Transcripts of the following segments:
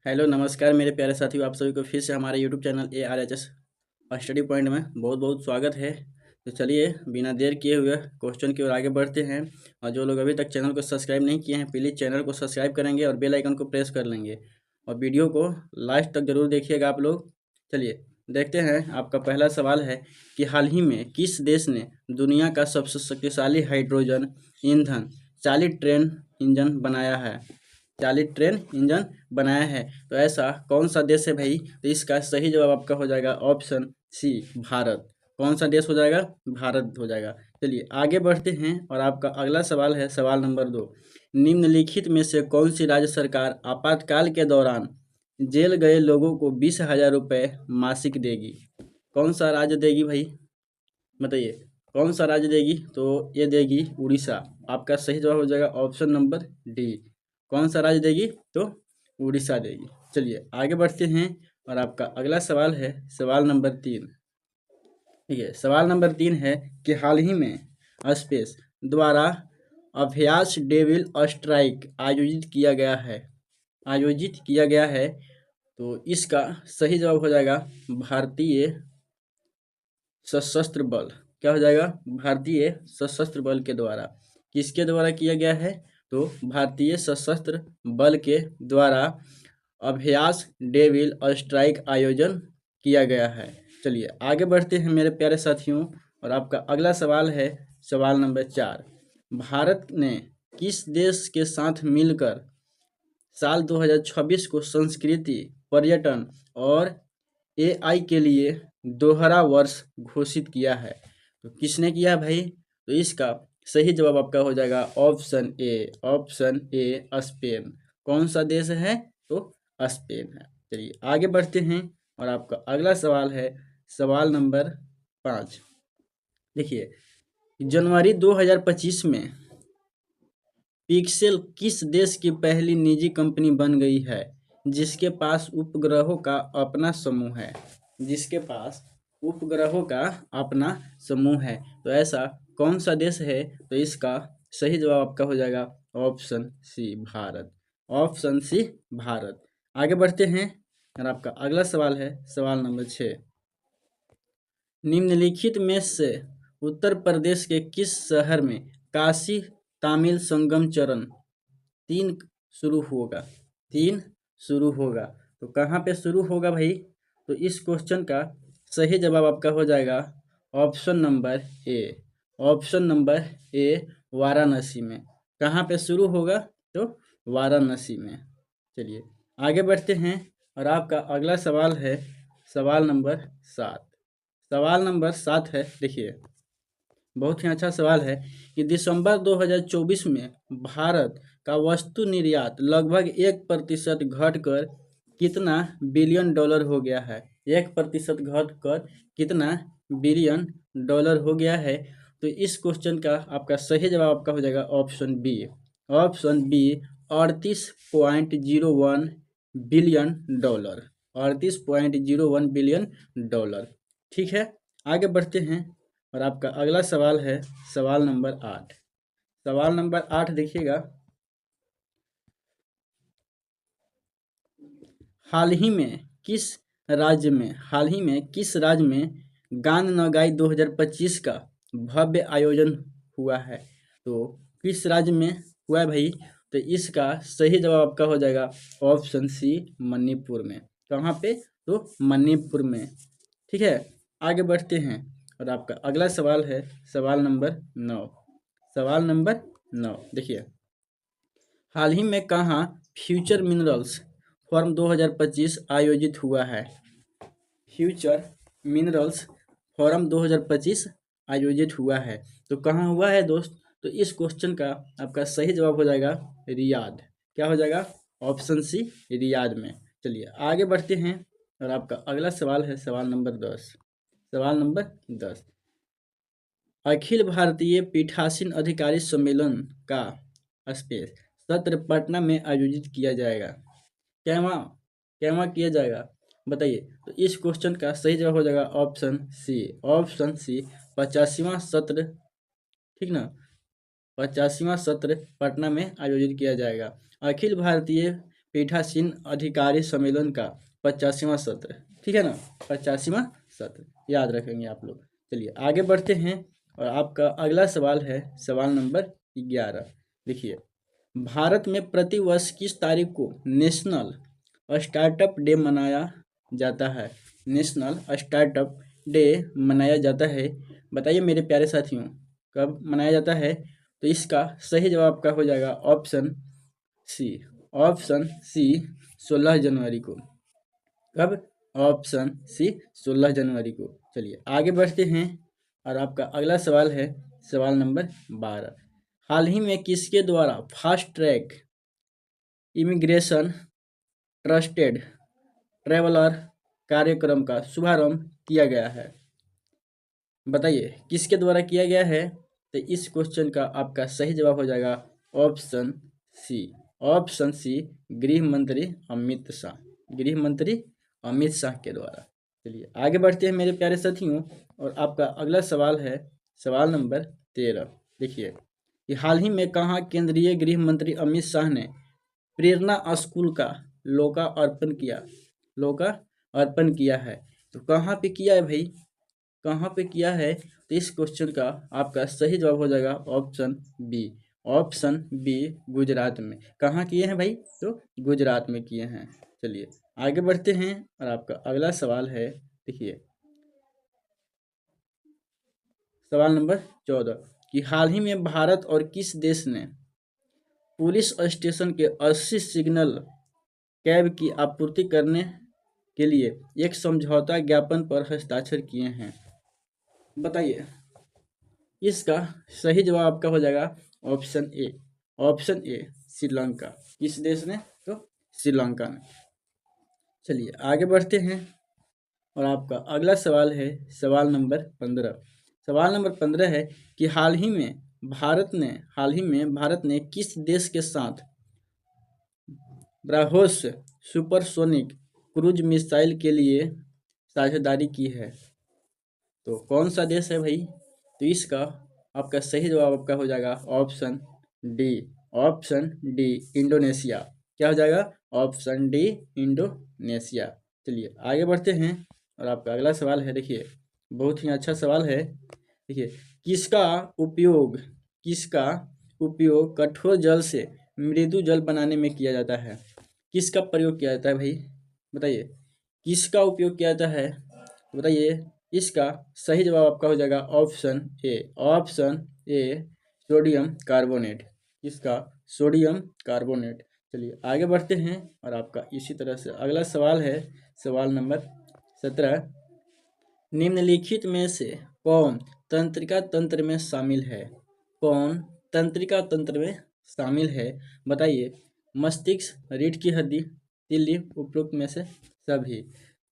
Hello नमस्कार मेरे प्यारे साथियों, आप सभी को फिर से हमारे YouTube channel ARHS study point में बहुत बहुत स्वागत है। तो चलिए बिना देर किए हुए क्वेश्चन की ओर आगे बढ़ते हैं। और जो लोग अभी तक चैनल को सब्सक्राइब नहीं किए हैं प्लीज़ चैनल को सब्सक्राइब करेंगे और बेल आइकन को प्रेस कर लेंगे और वीडियो को लास्ट तक जरूर देखिएगा आप लोग। चलिए देखते हैं। आपका पहला सवाल है कि हाल ही में किस देश ने दुनिया का सबसे शक्तिशाली हाइड्रोजन ईंधन चालित ट्रेन इंजन बनाया है? चालित ट्रेन इंजन बनाया है। तो ऐसा कौन सा देश है भाई? तो इसका सही जवाब आपका हो जाएगा ऑप्शन सी, भारत। कौन सा देश हो जाएगा? भारत हो जाएगा। चलिए आगे बढ़ते हैं और आपका अगला सवाल है सवाल नंबर 2। निम्नलिखित में से कौन सी राज्य सरकार आपातकाल के दौरान जेल गए लोगों को 20,000 रुपये मासिक देगी? कौन सा राज्य देगी भाई? बताइए कौन सा राज्य देगी? तो ये देगी उड़ीसा। आपका सही जवाब हो जाएगा ऑप्शन नंबर डी। कौन सा राज्य देगी? तो उड़ीसा देगी। चलिए आगे बढ़ते हैं और आपका अगला सवाल है सवाल नंबर 3। ठीक है, सवाल नंबर 3 है कि हाल ही में स्पेस द्वारा अभ्यास डेविल स्ट्राइक आयोजित किया गया है। तो इसका सही जवाब हो जाएगा भारतीय सशस्त्र बल। क्या हो जाएगा? भारतीय सशस्त्र बल के द्वारा। किसके द्वारा किया गया है? तो भारतीय सशस्त्र बल के द्वारा अभ्यास डेविल स्ट्राइक आयोजन किया गया है। चलिए आगे बढ़ते हैं मेरे प्यारे साथियों और आपका अगला सवाल है सवाल नंबर 4। भारत ने किस देश के साथ मिलकर साल 2026 को संस्कृति, पर्यटन और AI के लिए दोहरा वर्ष घोषित किया है? तो किसने किया है भाई? तो इसका सही जवाब आपका हो जाएगा ऑप्शन ए स्पेन। कौन सा देश है? तो स्पेन है। चलिए आगे बढ़ते हैं और आपका अगला सवाल है सवाल नंबर 5। देखिए जनवरी 2025 में पिक्सेल किस देश की पहली निजी कंपनी बन गई है जिसके पास उपग्रहों का अपना समूह है? जिसके पास उपग्रहों का अपना समूह है। तो ऐसा कौन सा देश है? तो इसका सही जवाब आपका हो जाएगा option C, Bharat. Option C, Bharat. आगे बढ़ते हैं और आपका अगला सवाल है सवाल नंबर 6। निम्नलिखित में से उत्तर प्रदेश के किस शहर में काशी तमिल संगम चरण 3 शुरू होगा? 3 शुरू होगा। तो कहाँ पे शुरू होगा भाई? तो इस क्वेश्चन का सही जवाब आपका हो जाएगा option number A. Option number A, Varanasi में। कहाँ पे शुरू होगा? तो वाराणसी में। चलिए आगे बढ़ते हैं और आपका अगला सवाल है सवाल नंबर 7। सवाल नंबर 7 है, देखिए बहुत ही अच्छा सवाल है कि दिसंबर 2024 में भारत का वस्तु निर्यात लगभग 1% घटकर कितना बिलियन डॉलर हो गया है? 1% घटकर कितना बिलियन डॉलर हो गया है? तो इस क्वेश्चन का आपका सही जवाब आपका हो जाएगा option B. Option B, 38.01 billion dollar. 38.01 billion dollar. ठीक है, आगे बढ़ते हैं और आपका अगला सवाल है सवाल नंबर 8। सवाल नंबर 8 देखिएगा। हाल ही में किस राज्य में गान नगाई 2025 का भव्य आयोजन हुआ है? तो किस राज्य में हुआ है भाई? तो इसका सही जवाब आपका हो जाएगा ऑप्शन सी, मणिपुर में। कहाँ पे? तो मणिपुर में। ठीक है, आगे बढ़ते हैं और आपका अगला सवाल है सवाल नंबर 9। सवाल नंबर 9 देखिए, हाल ही में कहाँ फ्यूचर मिनरल्स फोरम 2025 आयोजित हुआ है? फ्यूचर मिनरल्स फोरम 2025 आयोजित हुआ है। तो कहाँ हुआ है दोस्त? तो इस क्वेश्चन का आपका सही जवाब हो जाएगा रियाद। क्या हो जाएगा? ऑप्शन सी, रियाद में। चलिए आगे बढ़ते हैं और आपका अगला सवाल है सवाल नंबर 10। सवाल नंबर 10, अखिल भारतीय पीठासीन अधिकारी सम्मेलन का स्पेस सत्र पटना में आयोजित किया जाएगा। क्या किया जाएगा? बताइए। तो इस क्वेश्चन का सही जवाब हो जाएगा ऑप्शन सी। ऑप्शन सी, 85वां सत्र। ठीक ना, 85वां सत्र पटना में आयोजित किया जाएगा। अखिल भारतीय पीठासीन अधिकारी सम्मेलन का 85वां सत्र, ठीक है ना, 85वां सत्र याद रखेंगे आप लोग। चलिए आगे बढ़ते हैं और आपका अगला सवाल है सवाल नंबर 11। देखिए, भारत में प्रतिवर्ष किस तारीख को नेशनल स्टार्टअप डे मनाया जाता है? नेशनल स्टार्टअप डे मनाया जाता है, बताइए मेरे प्यारे साथियों, कब मनाया जाता है? तो इसका सही जवाब क्या हो जाएगा? ऑप्शन सी, ऑप्शन सी 16 जनवरी को। कब? ऑप्शन सी 16 जनवरी को। चलिए आगे बढ़ते हैं और आपका अगला सवाल है सवाल नंबर 12। हाल ही में किसके द्वारा fast track immigration trusted traveller कार्यक्रम का शुभारंभ किया गया है? बताइए किसके द्वारा किया गया है? तो इस क्वेश्चन का आपका सही जवाब हो जाएगा ऑप्शन सी, ऑप्शन सी गृह मंत्री अमित शाह, गृह मंत्री अमित शाह के द्वारा। चलिए आगे बढ़ते हैं मेरे प्यारे साथियों और आपका अगला सवाल है सवाल नंबर 13। देखिए कि हाल ही में कहाँ केंद्रीय गृह मंत्री अमित शाह ने प्रेरणा स्कूल का लोकार्पण किया, लोकार्पण किया है? तो कहाँ पे किया है भाई, कहाँ पे किया है? तो इस क्वेश्चन का आपका सही जवाब हो जाएगा option B, option B Gujarat में। कहाँ किए हैं भाई? तो गुजरात में किए हैं। चलिए आगे बढ़ते हैं और आपका अगला सवाल है, देखिए सवाल नंबर 14 कि हाल ही में भारत और किस देश ने पुलिस स्टेशन के 80 सिग्नल कैब की आपूर्ति करने के लिए एक समझौता ज्ञापन पर हस्ताक्षर किए हैं? बताइए इसका सही जवाब आपका हो जाएगा option A, option A Sri Lanka. किस देश ने? तो श्रीलंका ने। चलिए आगे बढ़ते हैं और आपका अगला सवाल है सवाल नंबर 15। सवाल नंबर 15 है कि हाल ही में भारत ने किस देश के साथ ब्राह्मोस सुपरसोनिक क्रूज मिसाइल के लिए साझेदारी की है? तो कौन सा देश है भाई? तो इसका आपका सही जवाब आपका हो जाएगा option D, option D Indonesia. क्या हो जाएगा? Option D Indonesia. चलिए आगे बढ़ते हैं और आपका अगला सवाल है, देखिए बहुत ही अच्छा सवाल है। देखिए किसका उपयोग कठोर जल से मृदु जल बनाने में किया जाता है? किसका प्रयोग किया जाता है भाई? बताइए किसका उपयोग किया जाता है? बताइए इसका सही जवाब आपका हो जाएगा option A, option A sodium carbonate. इसका सोडियम कार्बोनेट। चलिए आगे बढ़ते हैं और आपका इसी तरह से अगला सवाल है सवाल नंबर 17। निम्नलिखित में से कौन तंत्रिका तंत्र में शामिल है? कौन तंत्रिका तंत्र में शामिल है? बताइए मस्तिष्क, रीढ़ की हड्डी, तिल्ली, उपरोक्त में से सभी।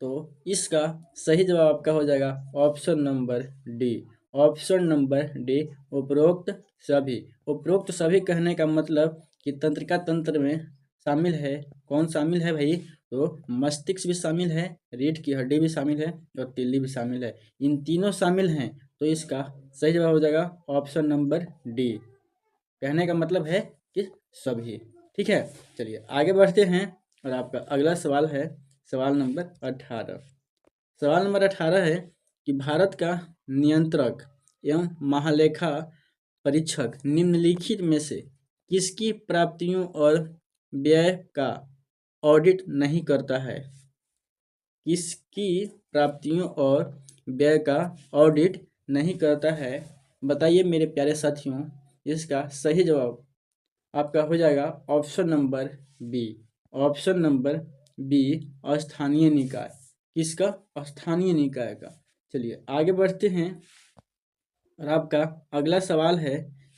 तो इसका सही जवाब आपका हो जाएगा option number D, option number D उपरोक्त सभी। उपरोक्त सभी कहने का मतलब कि तंत्रिका तंत्र में शामिल है, कौन शामिल है भाई? तो मस्तिष्क भी शामिल है, रीढ़ की हड्डी भी शामिल है और तिल्ली भी शामिल है। इन तीनों शामिल हैं तो इसका सही जवाब हो जाएगा ऑप्शन नंबर डी। कहने का मतलब है कि सभी। ठीक है चलिए आगे बढ़ते हैं और आपका अगला सवाल है सवाल नंबर 18। सवाल नंबर 18 है कि भारत का नियंत्रक एवं महालेखा परीक्षक निम्नलिखित में से किसकी प्राप्तियों और व्यय का ऑडिट नहीं करता है? किसकी प्राप्तियों और व्यय का ऑडिट नहीं करता है? बताइए मेरे प्यारे साथियों, इसका सही जवाब आपका हो जाएगा option number B, option number B स्थानीय निकाय। किसका? स्थानीय निकाय का। चलिए आगे बढ़ते हैं और आपका अगला सवाल है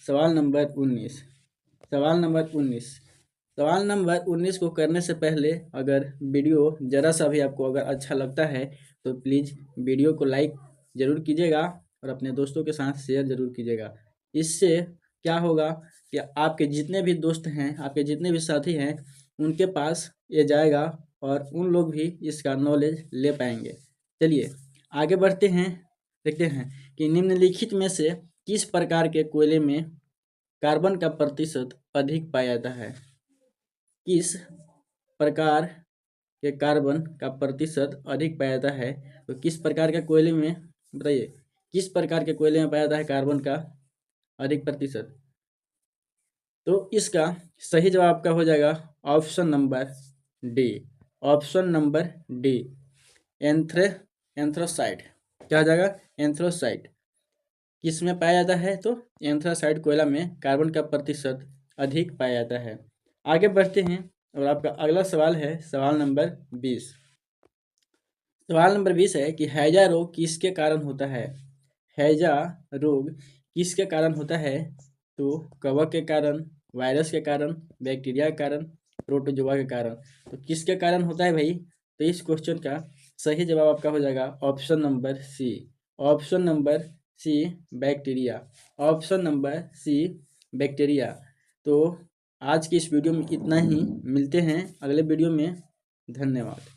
सवाल नंबर 19। सवाल नंबर 19, सवाल नंबर 19 को करने से पहले अगर वीडियो ज़रा सा भी आपको अगर अच्छा लगता है तो प्लीज़ वीडियो को लाइक ज़रूर कीजिएगा और अपने दोस्तों के साथ शेयर ज़रूर कीजिएगा। इससे क्या होगा कि आपके जितने भी दोस्त हैं, आपके जितने भी साथी हैं, उनके पास ये जाएगा और उन लोग भी इसका नॉलेज ले पाएंगे। चलिए आगे बढ़ते हैं, देखते हैं कि निम्नलिखित में से किस प्रकार के कोयले में कार्बन का प्रतिशत अधिक पाया जाता है? किस प्रकार के कार्बन का प्रतिशत अधिक पाया जाता है? तो किस प्रकार के कोयले में, बताइए, किस प्रकार के कोयले में पाया जाता है कार्बन का अधिक प्रतिशत? तो इसका सही जवाब आपका हो जाएगा option number D. Option number D, anthracite. क्या हो जाएगा? एंथ्रासाइट। किस में पाया जाता है? तो एंथ्रासाइट कोयला में कार्बन का प्रतिशत अधिक पाया जाता है। आगे बढ़ते हैं और आपका अगला सवाल है सवाल नंबर 20। सवाल नंबर 20 है कि हैजा रोग किसके कारण होता है? हैजा रोग किसके कारण होता है? तो कवक के कारण, वायरस के कारण, बैक्टीरिया के कारण, प्रोटोजोआ के कारण। तो किसके कारण होता है भाई? तो इस क्वेश्चन का सही जवाब आपका हो जाएगा option number C. Option number C, bacteria. Option number C, bacteria. तो आज की इस वीडियो में इतना ही, मिलते हैं अगले वीडियो में। धन्यवाद।